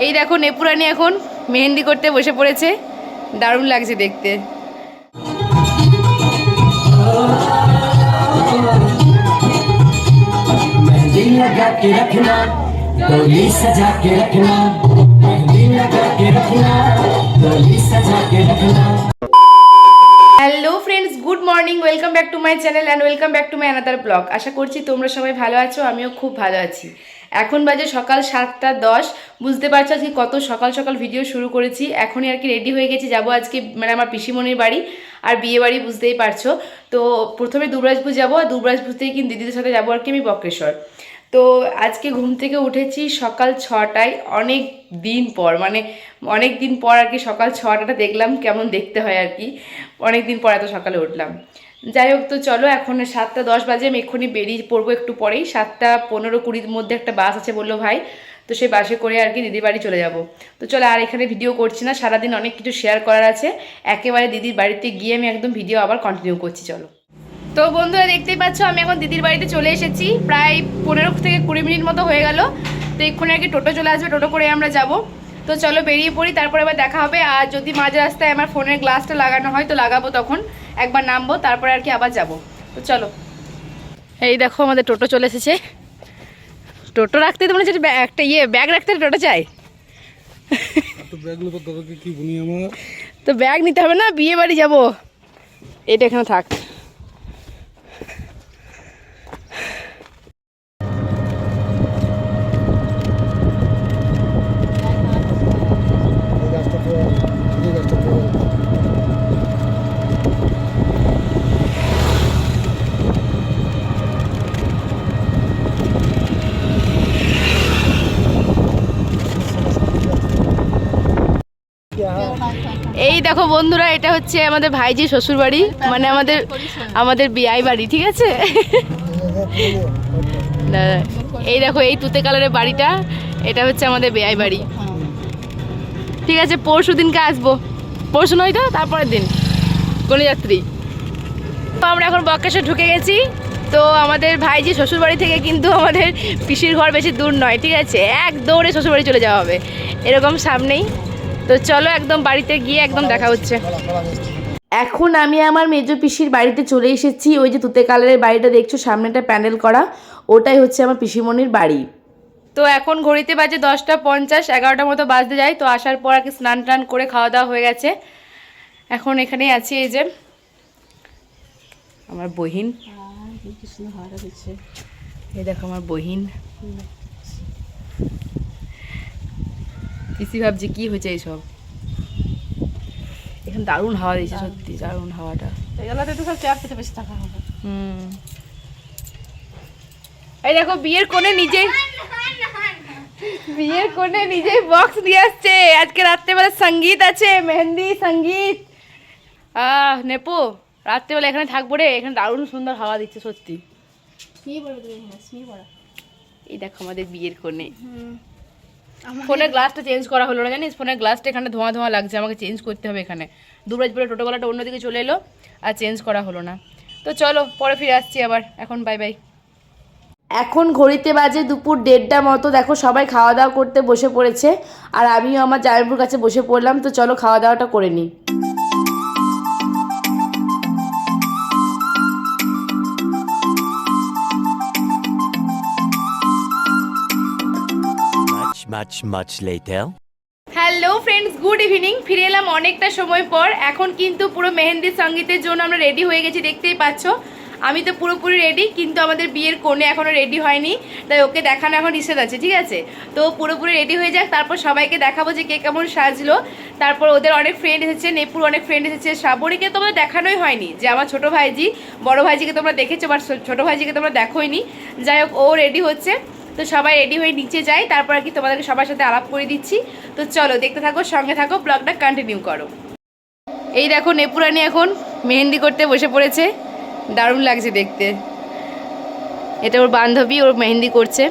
এই দেখো নেপুরানি এখন মেহেন্দি করতে বসে পড়েছে, দারুণ লাগছে দেখতে। Hello friends, good morning, welcome back to my channel and welcome back to my another blog. আশা করছি তোমরা সবাই ভালো আছো, আমিও খুব ভালো আছি। এখন বাজে সকাল 7:10। বুঝতে পারছো আজকে কত সকাল সকাল ভিডিও শুরু করেছি। এখনই আর কি রেডি হয়ে গেছি, যাবো আজকে মানে আমার পিসিমণির বাড়ি আর বিয়ে বাড়ি, বুঝতেই পারছো। তো প্রথমে দুবরাজপুর যাবো, আর দুবরাজপুর থেকে কিন্তু দিদিদের সাথে যাবো আর কি আমি বক্রেশ্বর। তো আজকে ঘুম থেকে উঠেছি সকাল 6টায়, অনেক দিন পর, মানে অনেক দিন পর আর কি সকাল 6টাটা দেখলাম কেমন দেখতে হয় আর কি। অনেক দিন পর এত সকালে উঠলাম। যাই হোক, তো চলো এখন 7:10 বাজে, আমি এক্ষুনি বেরিয়ে পড়বো একটু পরেই। 7:15-20 মধ্যে একটা বাস আছে বললো ভাই, তো সেই বাসে করে আর কি দিদির বাড়ি চলে যাব। তো চলো আর এখানে ভিডিও করছি না, সারাদিন অনেক কিছু শেয়ার করার আছে। একেবারে দিদির বাড়িতে গিয়ে আমি একদম ভিডিও আবার কন্টিনিউ করছি, চলো। তো বন্ধুরা দেখতেই পাচ্ছ আমি এখন দিদির বাড়িতে চলে এসেছি, প্রায় 15-20 মিনিট মতো হয়ে গেল। তো এক্ষুনি আর কি টোটো চলে আসবে, টোটো করে আমরা যাব। তো চলো বেরিয়ে পড়ি, তারপরে আবার দেখা হবে। আর যদি মাঝ রাস্তায় আমার ফোনের গ্লাসটা লাগানো হয় তো লাগাবো, তখন একবার নামবো, তারপরে আর কি আবার যাব। তো চলো, এই দেখো আমাদের টোটো চলে এসেছে। টোটো রাখতে তো মনে হচ্ছে একটা ব্যাগ রাখতে টোটো চাই। তো ব্যাগ নিতে হবে না, বিয়ে বাড়ি যাবো। এটা এখানে থাক। এই দেখো বন্ধুরা, এটা হচ্ছে আমাদের ভাইজি শ্বশুর বাড়ি, মানে আমাদের বিয়াই বাড়ি, ঠিক আছে। এই দেখো এই তুতে কালারের বাড়িটা, এটা হচ্ছে আমাদের বিয়াই বাড়ি, ঠিক আছে। পরশু দিনকে আসবো, পরশু নয় তো তারপরের দিন গণযাত্রী। তো আমরা এখন বক্রেশ্বর ঢুকে গেছি। তো আমাদের ভাইজি শ্বশুর বাড়ি থেকে কিন্তু আমাদের পিসির ঘর বেশি দূর নয়, ঠিক আছে। এক দৌড়ে শ্বশুর বাড়ি চলে যাওয়া হবে, এরকম সামনেই। তো চলো একদম বাড়িতে গিয়ে একদম দেখা হচ্ছে। এখন আমি আমার মেজো পিসির বাড়িতে চলে এসেছি। ওই যে তুতে কালারের বাড়িটা দেখছো সামনেটা প্যান্ডেল করা, ওটাই হচ্ছে আমার পিসিমণির বাড়ি। তো এখন ঘড়িতে বাজে 10:50, 11টার মতো বাজতে যায়। তো আসার পর আর কি স্নান টান করে খাওয়া দাওয়া হয়ে গেছে। এখন এখানেই আছি, এই যে আমার বহিন, এই দেখো আমার বহিন। পিসি ভাবছি কি হয়েছে এইসব। এখানে দারুণ হাওয়া দিয়েছে, সত্যি দারুণ হাওয়াটা। এই দেখো বিয়ের কোণে নিজেই বক্স দিয়ে আসছে। আজকে রাত্রেবেলা সঙ্গীত আছে, মেহেন্দি সঙ্গীত। নেপু রাত্রেবেলা এখানে থাকবো রে, এখানে দারুণ সুন্দর হাওয়া দিচ্ছে সত্যি। এই দেখো আমাদের বিয়ের কোণে। ফোনের গ্লাসটা চেঞ্জ করা হলো না, জানিস, ফোনের গ্লাসটা এখানে ধোঁয়া ধোঁয়া লাগছে, আমাকে চেঞ্জ করতে হবে এখানে। দুবরাজপুরে টোটোওয়ালাটা অন্যদিকে চলে এলো আর চেঞ্জ করা হলো না। তো চলো পরে ফিরে আসছি আবার, এখন বাই বাই। এখন ঘড়িতে বাজে দুপুর 1:30 মতো। দেখো সবাই খাওয়া দাওয়া করতে বসে পড়েছে, আর আমিও আমার জামাইবাবুর কাছে বসে পড়লাম। তো চলো খাওয়া দাওয়াটা করে নিই। Much later. Hello friends, good evening. ফিরে এলাম অনেকটা সময় পর। এখন কিন্তু পুরো মেহেন্দির সঙ্গীতের জন্য আমরা রেডি হয়ে গেছি, দেখতেই পাচ্ছ। আমি তো পুরোপুরি রেডি, কিন্তু আমাদের বিয়ের কোণে এখনও রেডি হয়নি, তাই ওকে দেখানো এখন নিষেধ আছে, ঠিক আছে। তো পুরোপুরি রেডি হয়ে যাক, তারপর সবাইকে দেখাবো যে কে কেমন সাজলো। তারপর ওদের অনেক ফ্রেন্ড এসেছে, নেপুর অনেক ফ্রেন্ড এসেছে। শ্রাবণীকে তোমরা দেখানোই হয়নি, যে আমার ছোটো ভাইজি, বড় ভাইজিকে তোমরা দেখেছো, বাট ছোটো ভাইজিকে তোমরা দেখোইনি। যাই হোক, ও রেডি হচ্ছে। তো সবাই রেডি হয়ে নিচে যাই, তারপর আর কি তোমাদেরকে সবার সাথে আলাপ করে দিচ্ছি। তো চলো দেখতে থাকো, সঙ্গে থাকো, ব্লগটা কন্টিনিউ করো। এই দেখো নেপুরানি এখন মেহেন্দি করতে বসে পড়েছে, দারুণ লাগছে দেখতে। এটা ওর বান্ধবী, ওর মেহেন্দি করছে।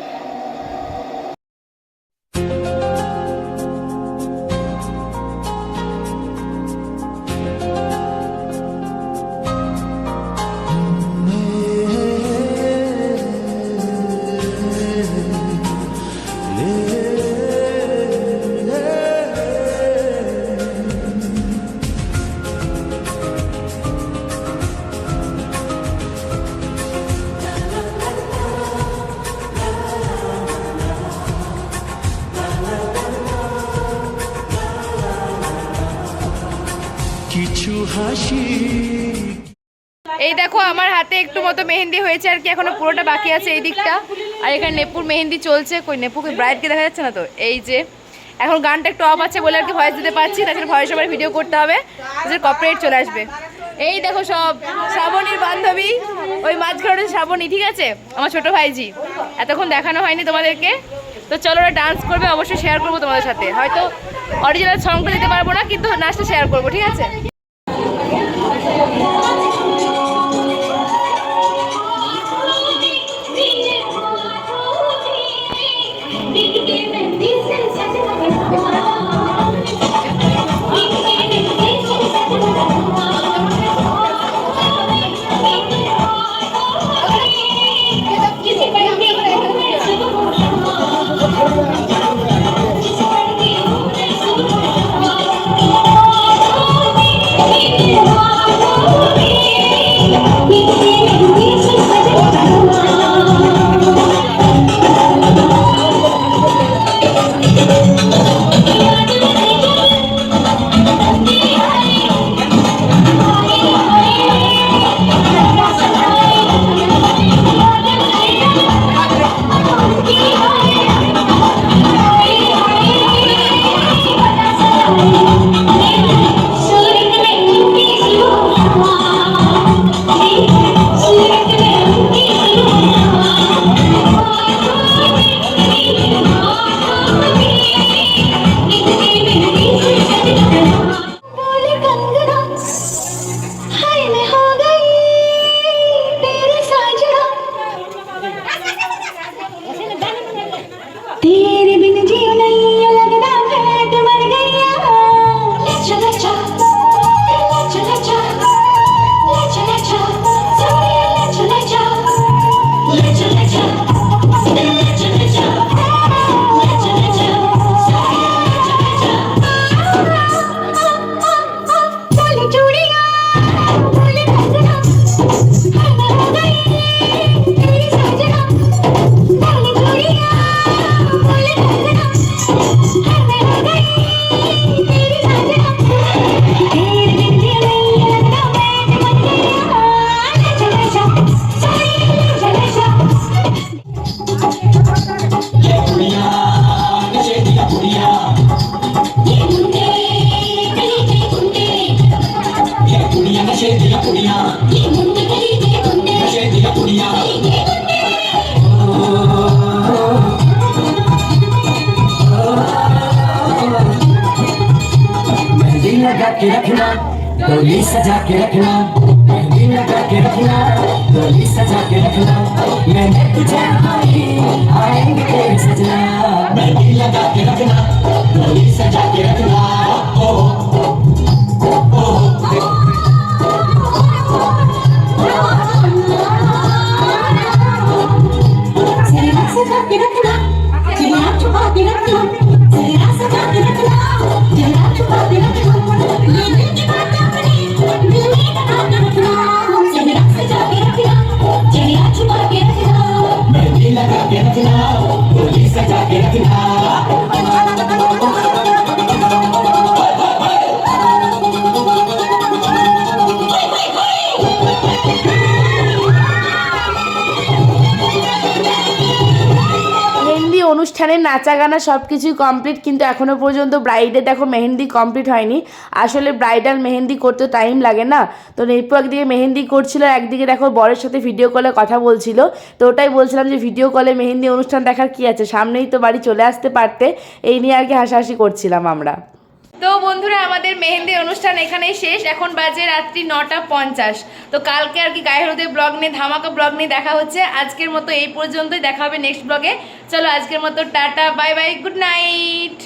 এই দেখো আমার হাতে একটু মতো মেহেন্দি হয়েছে আর কি, এখনো পুরোটা বাকি আছে এই দিকটা। আর এখানে নেপুর মেহেন্দি চলছে, কই নেপুকে ব্রাইডকে দেখা যাচ্ছে না তো। এই যে এখন গানটা একটু অফ আছে বলে আর কি ভয়েস দিতে পারছি, তাছাড়া ভয়েস ওভার ভিডিও করতে হবে, যে কপিরাইট চলে আসবে। এই দেখো সব শ্রাবণীর বান্ধবী, ওই মাঝখানে শ্রাবণী, ঠিক আছে, আমার ছোট ভাইজি। এতক্ষণ দেখানো হয়নি তোমাদেরকে, তো চলো ওরা ডান্স করবে, অবশ্যই শেয়ার করবো তোমাদের সাথে। হয়তো অরিজিনাল সংটা দিতে পারবো না, কিন্তু নাচটা শেয়ার করবো, ঠিক আছে। तेरे बिन जियो नहीं लगता पेट मर गया लचा लचा लचा लचा लचा लचा सोनिया लचा लचा लचा लचा लचा लचा लचा लचा सोनिया लचा लचा बोले चूड़िया बोले कंगना मैं हो गई तेरी साजना बोले चूड़िया लगा के रखना डोली सजा के रखना मेहंदी लगा के रखना डोली सजा के रखना मैंने तुझे आएंगे तेरे सजना मेहंदी लगा के रखना डोली सजा के रखना सजा के रखना चिड़िया छुपा के रखना जरा सजा के रखना जरा छुपा के रखना ये दिल की बात अपनी दिल में बता के रखना जरा सजा के रखना चिड़िया छुपा के रखना मेहंदी लगा के रखना डोली सजा के रखना অনুষ্ঠানের নাচা গানা সব কিছুই কমপ্লিট, কিন্তু এখনও পর্যন্ত ব্রাইডের দেখো মেহেন্দি কমপ্লিট হয়নি। আসলে ব্রাইডাল মেহেন্দি করতে টাইম লাগে না, তো নেপু একদিকে মেহেন্দি করছিল, একদিকে দেখো বরের সাথে ভিডিও কলে কথা বলছিল। তো ওটাই বলছিলাম যে ভিডিও কলে মেহেন্দি অনুষ্ঠান দেখার কি আছে, সামনেই তো বাড়ি চলে আসতে পারতে, এই নিয়ে আর কি হাসাহাসি করছিলাম আমরা। তো বন্ধুরা আমাদের মেহেন্দির অনুষ্ঠান এখানেই শেষ, এখন বাজে রাত্রি 9:50। তো কালকে আর কি গায়ে হলুদের ব্লগ নিয়ে, ধামাকা ব্লগ নিয়ে দেখা হচ্ছে। আজকের মতো এই পর্যন্তই, দেখা হবে নেক্সট ব্লগে। চলো আজকের মতো tata, bye bye, good night.